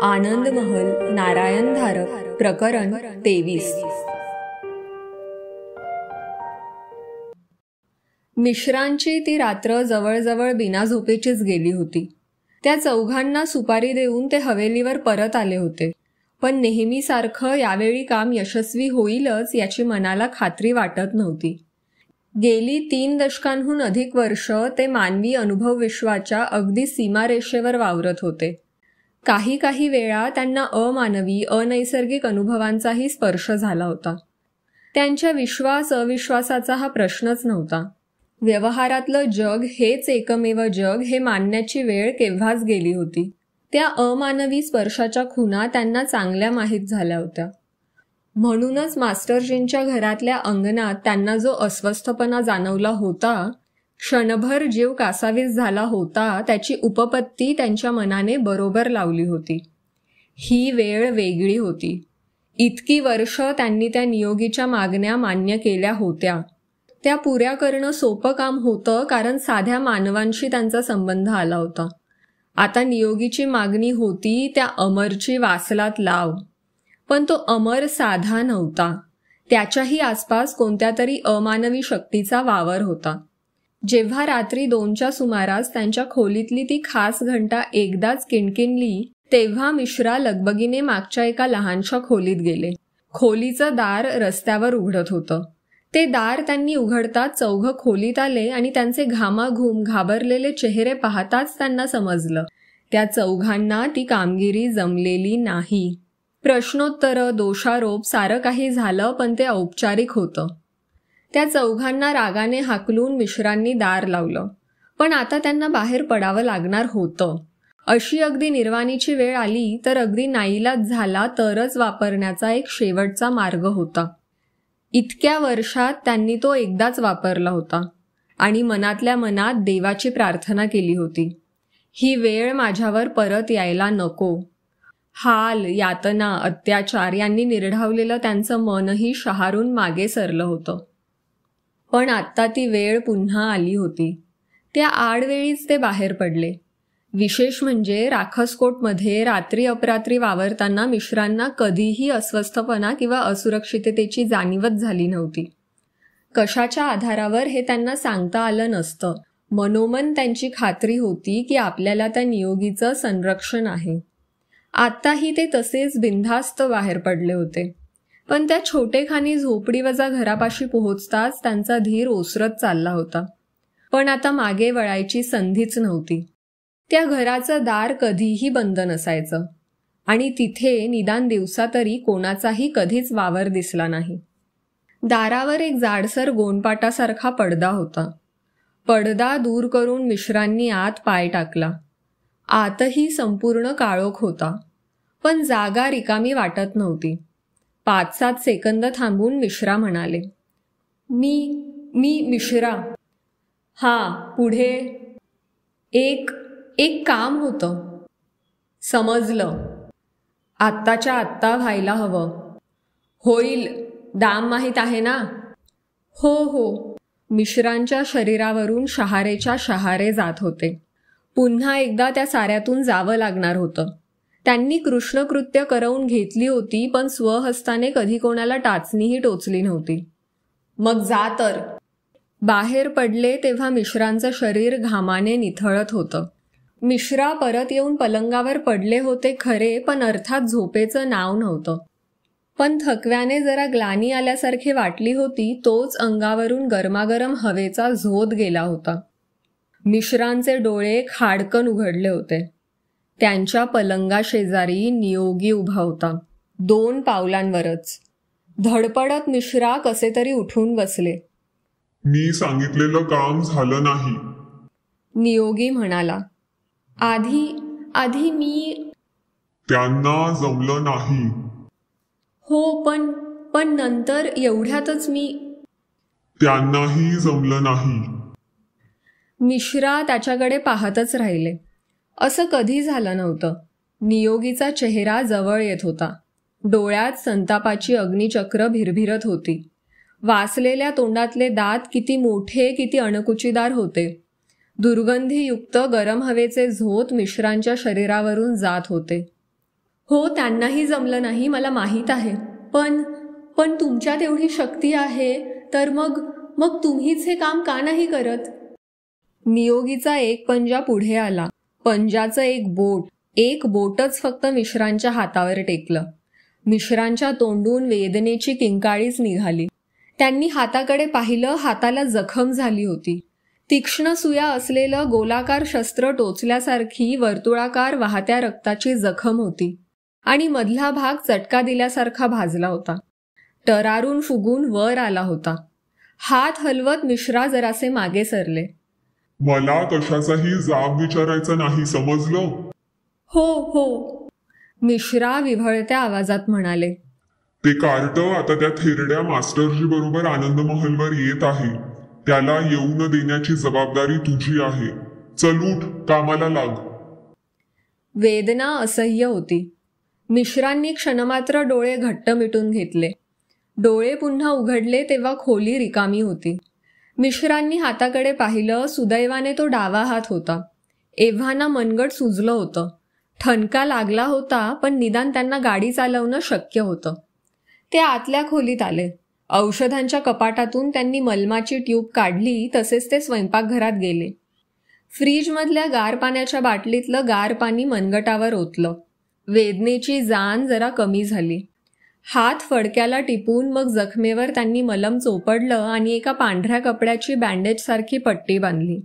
आनंद महल नारायण धारक प्रकरण 23। मिश्रांची ती रात्र जवळजवळ बिनाझोपेचीच गेली होती। त्या चौघांना सुपारी देऊन ते हवेलीवर परत आले होते, पण नेहमीसारखं यावेळी काम यशस्वी होईलच याची मनाला खात्री वाटत नव्हती। गेली 3 दशकांहून अधिक वर्ष ते मानवी अनुभव विश्वाच्या अगदी सीमारेषेवर वावरत होते। काही वेळा त्यांना अमानवी अनैसर्गिक अनुभवांचाही स्पर्श झाला होता। त्यांच्या विश्वास अविश्वासाचा हा प्रश्नच नव्हता। व्यवहारातलं जग हेच एकमेव जग हे मानण्याची वेळ केव्हाच गेली होती। त्या अमानवी स्पर्शाच्या खुणा त्यांना चांगल्या माहीत झाल्या होत्या। म्हणूनच मास्टरजींच्या घरातल्या अंगणात त्यांना जो अस्वस्थपणा जाणवला होता, क्षणभर जीव कासावीस झाला होता, त्याची उपपत्ती त्यांच्या मनाने बरोबर लावली होती। ही वेळ वेगळी होती। इतकी वर्ष त्यांनी त्या नियोगीच्या मागण्या मान्य केल्या होत्या। त्या पुऱ्या करणं सोपं काम होतं, कारण साध्या मानवांशी त्यांचा संबंध आला होता। आता नियोगीची मागणी होती त्या अमरची वासलात लाव, पण तो अमर साधा नव्हता। त्याच्याही आसपास कोणत्या तरी अमानवी शक्तीचा वावर होता। जेव्हा रात्री 2च्या सुमारास त्यांच्या खोलीतली ती खास घंटा एकदाच किणकिणली, तेव्हा मिश्रा लगबगीने मागच्या एका लहानशा खोलीत गेले। खोलीचं दार रस्त्यावर उघडत होतं। ते दार त्यांनी उघडताच चौघं खोलीत आले आणि त्यांचे घामाघूम घाबरलेले चेहरे पाहताच त्यांना समजलं, त्या चौघांना ती कामगिरी जमलेली नाही। प्रश्नोत्तरं, दोषारोप सारं काही झालं, पण ते औपचारिक होतं। त्या चौघांना रागाने हाकलून मिश्रांनी दार लावलं, पण आता त्यांना बाहेर पडावं लागणार होतं। अशी अगदी निर्वाणीची वेळ आली तर अगदी नाईलाज झाला तरच वापरण्याचा एक शेवटचा मार्ग होता। इतक्या वर्षात त्यांनी तो एकदाच वापरला होता आणि मनातल्या मनात देवाची प्रार्थना केली होती, ही वेळ माझ्यावर परत यायला नको। हाल, यातना, अत्याचार यांनी निर्ढावलेलं त्यांचं मनही शहारून मागे सरलं होतं। पण आत्ता ती वेळ पुन्हा आली होती। त्या आडवेळीच ते बाहेर पडले। विशेष म्हणजे राखसकोटमध्ये रात्री अपरात्री वावरताना मिश्रांना कधीही अस्वस्थपणा किंवा असुरक्षिततेची जाणीवच झाली नव्हती। कशाच्या आधारावर हे त्यांना सांगता आलं नसतं। मनोमन त्यांची खात्री होती की आपल्याला त्या नियोगीचं संरक्षण आहे। आत्ताही ते तसेच बिनधास्त बाहेर पडले होते, पण त्या छोटेखानी झोपडीवजा घरापाशी पोहोचताच त्यांचा धीर ओसरत चालला होता। पण आता मागे वळायची संधीच नव्हती। त्या घराचं दार कधीही बंद नसायचं आणि तिथे निदान दिवसा तरी कोणाचाही कधीच वावर दिसला नाही। दारावर एक जाडसर गोणपाटासारखा पडदा होता। पडदा दूर करून मिश्रांनी आत पाय टाकला। आतही संपूर्ण काळोख होता, पण जागा रिकामी वाटत नव्हती। 5-7 सेकंद थांबून मिश्रा म्हणाले, मी मिश्रा। पुढे एक काम होतं। समजलं, आत्ताच्या आत्ता व्हायला हवं। होईल, दाम माहीत आहे ना? हो। मिश्रांच्या शरीरावरून शहारेच्या शहारे जात होते। पुन्हा एकदा त्या साऱ्यातून जावं लागणार होतं। त्यांनी कृष्णकृत्य करवून घेतली होती, पण स्वहस्ताने कधी कोणाला टाचणीही टोचली नव्हती। मग जा तर। बाहेर पडले तेव्हा मिश्रांचं शरीर घामाने निथळत होतं। मिश्रा परत येऊन पलंगावर पडले होते खरे, पण अर्थात झोपेचं नाव नव्हतं। पण थकव्याने जरा ग्लानी आल्यासारखी वाटली होती, तोच अंगावरून गरमागरम हवेचा झोत गेला होता। मिश्रांचे डोळे खाडकन उघडले होते। त्यांच्या पलंगाशेजारी नियोगी उभा होता, 2 पावलांवरच। धडपडत मिश्रा कसे तरी उठून बसले। मी सांगितलेलं काम झालं नाही, नियोगी म्हणाला। आधी मी त्यांना जमलं नाही। हो, पण नंतर एवढ्यातच त्यांनाही जमलं नाही। मिश्रा त्याच्याकडे पाहतच राहिले। असं कधी झालं नव्हतं। नियोगीचा चेहरा जवळ येत होता। डोळ्यात संतापाची अग्निचक्र भिरभिरत होती। वासलेल्या तोंडातले दात किती मोठे, किती अणकुचीदार होते। दुर्गंधीयुक्त गरम हवेचे झोत मिश्रांच्या शरीरावरून जात होते। हो, त्यांनाही जमलं नाही, मला माहीत आहे. पण पण तुमच्यात एवढी शक्ती आहे तर मग मग तुम्हीच हे काम का नाही करत? नियोगीचा एक पंजा पुढे आला. पंजाचं एक बोटच फक्त मिश्रांच्या हातावर टेकलं. मिश्रांच्या तोंडून वेदनेची किंकाळीच निघाली. त्यांनी हाताकडे पाहिलं. हाताला जखम झाली होती. तीक्ष्ण सुया असलेलं गोलाकार शस्त्र टोचल्यासारखी वर्तुळाकार वाहत्या रक्ताची जखम होती आणि मधला भाग चटका दिल्यासारखा भाजला होता. टरारून फुगून वर आला होता. हात हलवत मिश्रा जरासे मागे सरले. मला कशाचाही जाब विचारायचा नाही, समजलं? हो हो, मिश्रा विव्हळत्या आवाजात म्हणाले. ते कार्ट आता त्या थेरड्या मास्टरजी बरोबर आनंद महलवर येत आहे. त्याला येऊ न देण्याची जबाबदारी तुझी आहे. चल उठ, कामाला लाग. वेदना असह्य होती. मिश्रांनी क्षणमात्र डोळे घट्ट मिटून घेतले. डोळे पुन्हा उघडले तेव्हा खोली रिकामी होती. मिश्रांनी हाताकडे पाहिलं. सुदैवाने तो डावा हात होता. एव्हाना मनगट सुजलं होतं. ठणका लागला होता, पण निदान त्यांना गाडी चालवणं शक्य होतं. ते आतल्या खोलीत आले. औषधांच्या कपाटातून त्यांनी मलमाची ट्यूब काढली. तसेच ते स्वयंपाकघरात गेले. फ्रीजमधल्या गार पाण्याच्या बाटलीतलं गार पाणी मनगटावर ओतलं. वेदनेची जाण जरा कमी झाली. हात फडक्याला टिपून मग जखमेवर त्यांनी मलम चोपडलं आणि एका पांढऱ्या कपड्याची बँडेजसारखी पट्टी बांधली.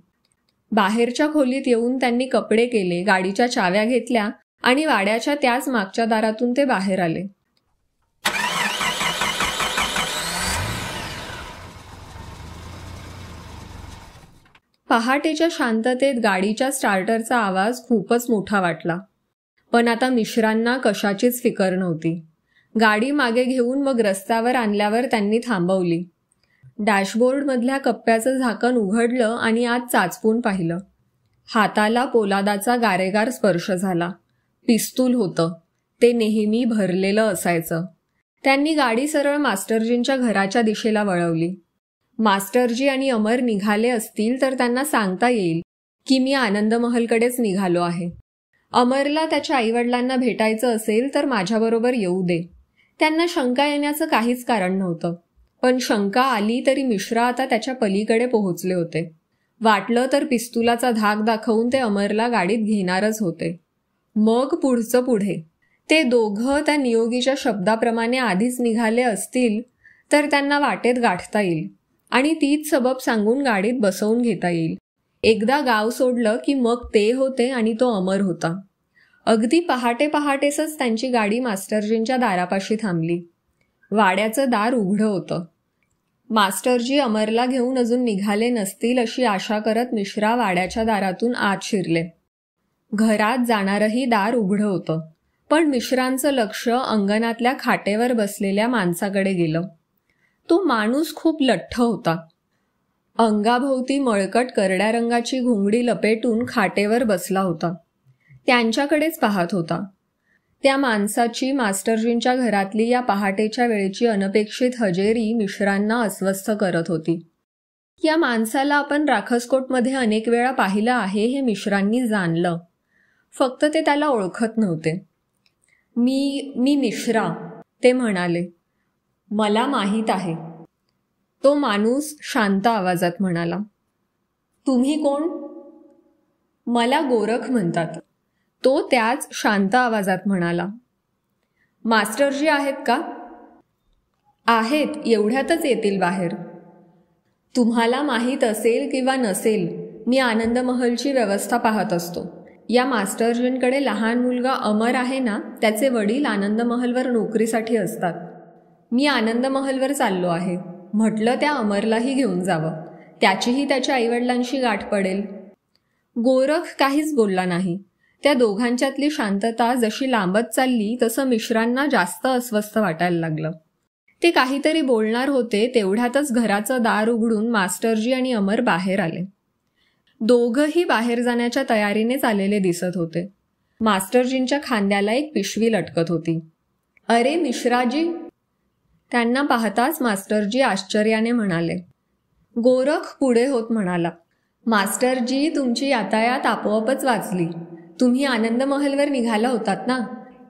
बाहेरच्या खोलीत येऊन त्यांनी कपडे केले, गाडीच्या चाव्या घेतल्या आणि वाड्याच्या त्याच मागच्या दारातून ते बाहेर आले. पहाटेच्या शांततेत गाडीच्या स्टार्टरचा आवाज खूपच मोठा वाटला. पण आता मिश्रांना कशाचीच फिकर नव्हती. गाडी मागे घेऊन मग रस्त्यावर आणल्यावर त्यांनी थांबवली. डॅशबोर्डमधल्या कप्प्याचं झाकण उघडलं आणि आत चाचपून पाहिलं. हाताला पोलादाचा गारेगार स्पर्श झाला. पिस्तूल होतं. ते नेहमी भरलेलं असायचं. त्यांनी गाडी सरळ मास्टरजींच्या घराच्या दिशेला वळवली. मास्टरजी आणि अमर निघाले असतील तर त्यांना सांगता येईल की मी आनंद महलकडेच निघालो आहे. अमरला त्याच्या आईवडिलांना भेटायचं असेल तर माझ्याबरोबर येऊ दे. त्यांना शंका येण्याचं काहीच कारण नव्हतं. पण शंका आली तरी मिश्रा आता त्याच्या पलीकडे पोहोचले होते. वाटलं तर पिस्तुलाचा धाक दाखवून ते अमरला गाडीत घेणारच होते. मग पुढचं पुढे. ते दोघं त्या नियोगीच्या शब्दाप्रमाणे आधीच निघाले असतील तर त्यांना वाटेत गाठता येईल आणि तीच सबब सांगून गाडीत बसवून घेता येईल. एकदा गाव सोडलं की मग ते होते आणि तो अमर होता. अगदी पहाटेसच त्यांची गाडी मास्टरजींच्या दारापाशी थांबली. वाड्याचं दार उघडं होतं. मास्टरजी अमरला घेऊन अजून निघाले नसतील अशी आशा करत मिश्रा वाड्याच्या दारातून आत शिरले. घरात जाणारही दार उघडं होतं. पण मिश्रांचं लक्ष अंगणातल्या खाटेवर बसलेल्या माणसाकडे गेलं. तो माणूस खूप लठ्ठ होता. अंगाभोवती मळकट करड्या रंगाची घुंगडी लपेटून खाटेवर बसला होता. त्यांच्याकडेच पाहत होता. त्या माणसाची मास्टरजींच्या घरातली या पहाटेच्या वेळेची अनपेक्षित हजेरी मिश्रांना अस्वस्थ करत होती. या माणसाला आपण राखसकोटमध्ये अनेक वेळा पाहिलं आहे हे मिश्रांनी जाणलं. फक्त ते त्याला ओळखत नव्हते. मी मिश्रा, ते म्हणाले. मला माहीत आहे, तो माणूस शांत आवाजात म्हणाला. तुम्ही कोण? मला गोरख म्हणतात, तो त्याच शांत आवाजात म्हणाला. मास्टरजी आहेत का? आहेत, एवढ्यातच येतील बाहेर. तुम्हाला माहीत असेल किंवा नसेल, मी आनंद महलची व्यवस्था पाहत असतो. या मास्टरजींकडे लहान मुलगा अमर आहे ना, त्याचे वडील आनंद महलवर नोकरीसाठी असतात. मी आनंद महलवर चाललो आहे. म्हटलं त्या अमरलाही घेऊन जावं, त्याचीही त्याच्या आईवडिलांशी गाठ पडेल. गोरख काहीच बोलला नाही. त्या दोघांच्यातली शांतता जशी लांबत चालली तसं मिश्रांना जास्त अस्वस्थ वाटायला लागलं. ते काहीतरी बोलणार होते तेवढ्यातच घराचं दार उघडून मास्टरजी आणि अमर बाहेर आले. दोघंही बाहेर जाण्याच्या तयारीनेच आलेले दिसत होते. मास्टरजींच्या खांद्याला एक पिशवी लटकत होती. अरे मिश्राजी, त्यांना पाहताच मास्टरजी आश्चर्याने म्हणाले. गोरख पुढे होत म्हणाला. मास्टरजी, तुमची यातायात आपोआपच वाचली. तुम्ही आनंद महलवर निघाला होतात ना?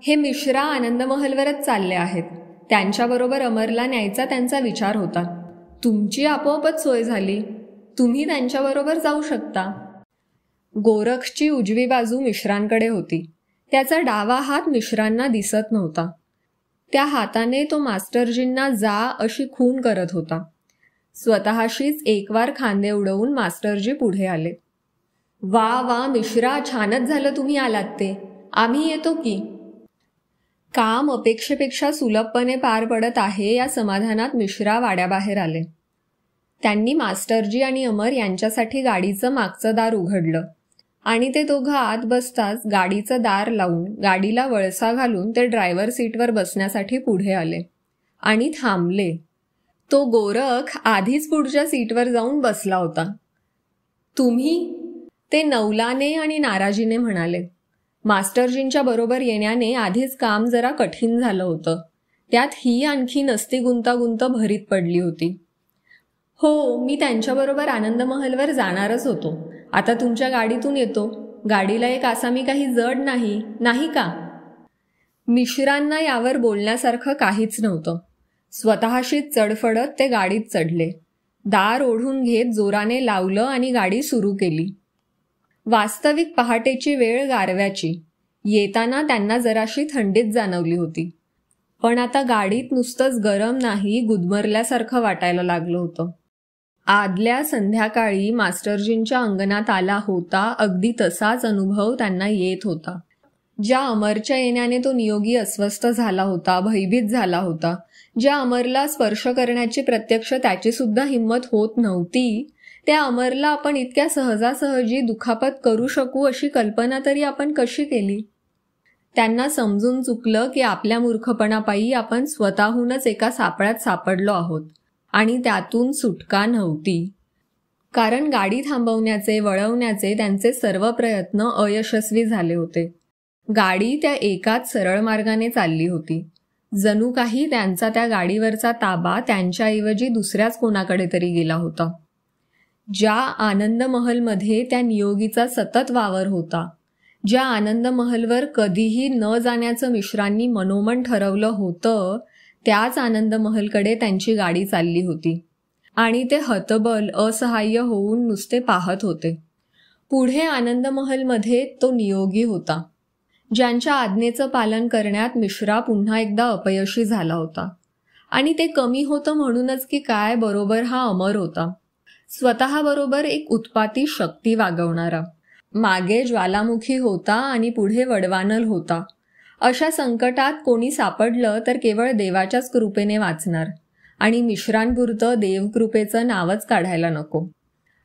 हे मिश्रा आनंदमहलवरच चालले आहेत. त्यांच्याबरोबर अमरला न्यायचा त्यांचा विचार होता. तुमची आपोआपच सोय झाली. तुम्ही त्यांच्याबरोबर जाऊ शकता. गोरखची उजवी बाजू मिश्रांकडे होती. त्याचा डावा हात मिश्रांना दिसत नव्हता. त्या हाताने तो मास्टरजींना जा अशी खून करत होता. स्वतःशीच एकवार खांदे उडवून मास्टरजी पुढे आले. वा वा मिश्रा, छानच झालं तुम्ही आलात ते. आम्ही येतो की. काम अपेक्षेपेक्षा सुलभपणे पार पडत आहे या समाधानात मिश्रा वाड्याबाहेर आले. त्यांनी मास्टरजी आणि अमर यांच्यासाठी गाडीचं मागचं दार उघडलं आणि ते दोघं आत बसताच गाडीचं दार लावून गाडीला वळसा घालून ते ड्रायव्हर सीटवर बसण्यासाठी पुढे आले आणि थांबले. तो गोरख आधीच पुढच्या सीटवर जाऊन बसला होता. तुम्ही? ते नवलाने आणि नाराजीने म्हणाले. मास्टरजींच्या बरोबर येण्याने आधीच काम जरा कठीण झालं होतं. त्यात ही आणखी नसती गुंतागुंत भरीत पडली होती. हो, मी त्यांच्याबरोबर आनंदमहलवर जाणारच होतो. आता तुमच्या गाडीतून येतो. गाडीला एक आसामी काही जड नाही, नाही का? मिश्रांना यावर बोलण्यासारखं काहीच नव्हतं. स्वतःशीच चढफडत ते गाडीत चढले. दार ओढून घेत जोराने लावलं आणि गाडी सुरू केली. वास्तविक पहाटेची वेळ गारव्याची. येताना त्यांना जराशी थंडीच जाणवली होती. पण आता गाडीत नुसतंच गरम नाही, गुदमरल्यासारखं वाटायला लागलं होतं. आदल्या संध्याकाळी मास्टरजींच्या अंगणात आला होता अगदी तसाच अनुभव त्यांना येत होता. ज्या अमरच्या येण्याने तो नियोगी अस्वस्थ झाला होता, भयभीत झाला होता, ज्या अमरला स्पर्श करण्याची प्रत्यक्ष त्याची सुद्धा हिंमत होत नव्हती, त्या अमरला आपण इतक्या सहजासहजी दुखापत करू शकू अशी कल्पना तरी आपण कशी केली? त्यांना समजून चुकलं की आपल्या मूर्खपणापायी आपण स्वतःहूनच एका सापळ्यात सापडलो आहोत आणि त्यातून सुटका नव्हती. कारण गाडी थांबवण्याचे, वळवण्याचे त्यांचे सर्व प्रयत्न अयशस्वी झाले होते. गाडी त्या एकाच सरळ मार्गाने चालली होती. जणू काही त्यांचा त्या गाडीवरचा ताबा त्यांच्याऐवजी दुसऱ्याच कोणाकडे तरी गेला होता. ज्या आनंदमहलमध्ये त्या नियोगीचा सतत वावर होता, ज्या आनंदमहलवर कधीही न जाण्याचं मिश्रांनी मनोमन ठरवलं होतं, त्याच आनंदमहलकडे त्यांची गाडी चालली होती आणि ते हतबल, असहाय्य होऊन नुसते पाहत होते. पुढे आनंदमहलमध्ये तो नियोगी होता, ज्यांच्या आज्ञेचं पालन करण्यात मिश्रा पुन्हा एकदा अपयशी झाला होता. आणि ते कमी होतं म्हणूनच की काय, बरोबर हा अमर होता, स्वतःबरोबर एक उत्पाती शक्ती वागवणारा. मागे ज्वालामुखी होता आणि पुढे वडवानल होता. अशा संकटात कोणी सापडलं तर केवळ देवाच्याच कृपेने वाचणार आणि मिश्रांपुरतं देवकृपेचं नावच काढायला नको.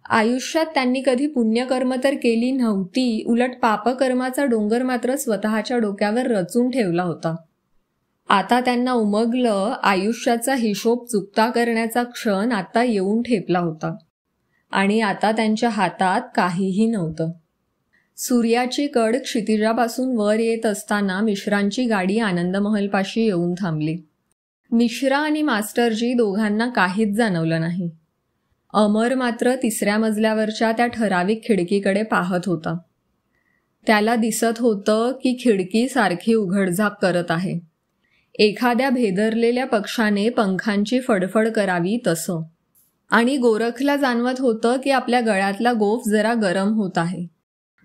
आयुष्यात त्यांनी कधी पुण्यकर्म तर केली नव्हती, उलट पापकर्माचा डोंगर मात्र स्वतःच्या डोक्यावर रचून ठेवला होता. आता त्यांना उमगलं, आयुष्याचा हिशोब चुकता करण्याचा क्षण आता येऊन ठेपला होता आणि आता त्यांच्या हातात काहीही नव्हतं. सूर्याची कड क्षितिजापासून वर येत असताना मिश्रांची गाडी आनंदमहलपाशी येऊन थांबली. मिश्रा आणि मास्टरजी दोघांना काहीच जाणवलं नाही. अमर मात्र तिसऱ्या मजल्यावरच्या त्या ठराविक खिडकीकडे पाहत होता. त्याला दिसत होतं की खिडकी सारखी उघडझाप करत आहे. एखाद्या भेदरलेल्या पक्षाने पंखांची फडफड करावी तसं. आणि गोरखला जाणवत होतं की आपल्या गळ्यातला गोफ जरा गरम होत आहे.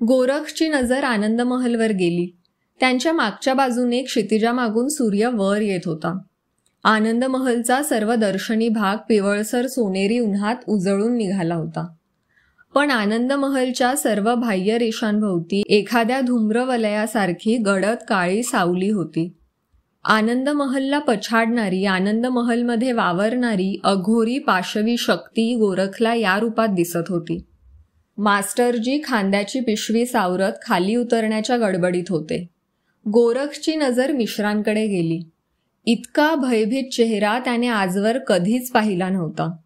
गोरखची नजर आनंदमहलवर गेली. त्यांच्या मागच्या बाजूने क्षितिजामागून सूर्य वर येत होता. आनंदमहलचा सर्व दर्शनी भाग पिवळसर सोनेरी उन्हात उजळून निघाला होता. पण आनंदमहलच्या सर्व बाह्य रेषांभोवती एखाद्या धूम्रवलयासारखी गडद काळी सावली होती. आनंदमहलला पछाडणारी, आनंदमहलमध्ये वावरणारी अघोरी पाशवी शक्ती गोरखला या रूपात दिसत होती. मास्टरजी खांद्याची पिशवी सावरत खाली उतरण्याच्या गडबडीत होते. गोरखची नजर मिश्रांकडे गेली. इतका भयभीत चेहरा त्याने आजवर कधीच पाहिला नव्हता.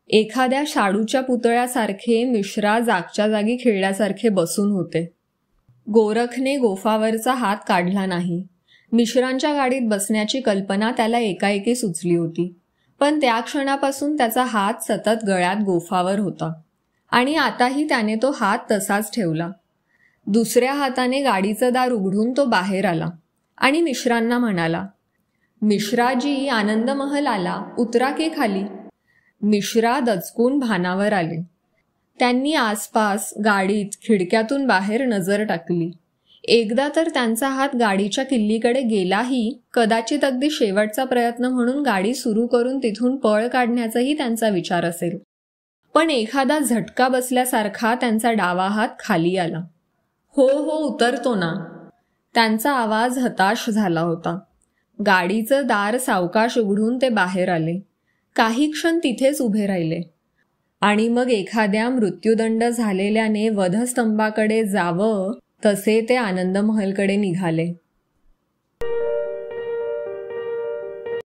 एखाद्या शाडूच्या पुतळ्यासारखे मिश्रा जागच्या जागी खिळल्यासारखे बसून होते. गोरखने गोफावरचा हात काढला नाही. मिश्रांच्या गाडीत बसण्याची कल्पना त्याला एकाएकी सुचली होती, पण त्या क्षणापासून त्याचा हात सतत गळ्यात गोफावर होता आणि आताही त्याने तो हात तसाच ठेवला. दुसऱ्या हाताने गाडीचं दार उघडून तो बाहेर आला आणि मिश्रांना म्हणाला, मिश्राजी, आनंद महल आला, उतरा के खाली. मिश्रा दचकून भानावर आले. त्यांनी आसपास गाडीत खिडक्यातून बाहेर नजर टाकली. एकदा तर त्यांचा हात गाडीच्या किल्लीकडे गेलाही, कदाचित अगदी शेवटचा प्रयत्न म्हणून गाडी सुरू करून तिथून पळ काढण्याचाही त्यांचा विचार असेल. पण एखादा झटका बसल्यासारखा त्यांचा डावा हात खाली आला. हो हो, उतरतो ना. त्यांचा आवाज हताश झाला होता. गाडीचं दार सावकाश उघडून ते बाहेर आले. काही क्षण तिथेच उभे राहिले आणि मग एखाद्या मृत्यूदंड झालेल्याने वधस्तंभाकडे जावं तसे ते आनंद महलकडे निघाले.